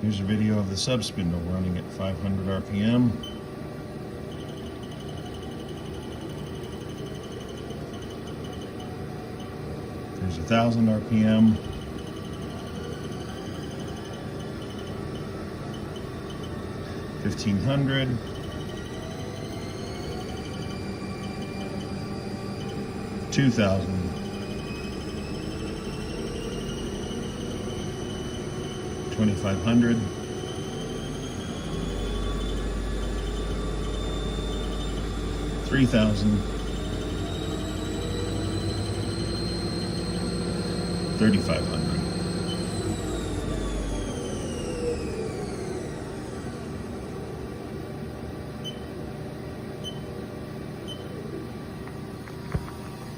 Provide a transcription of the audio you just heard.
Here's a video of the sub spindle running at 500 RPM. There's 1,000 RPM. $1,500. $2,000. $2,500. $3,000. $3,500.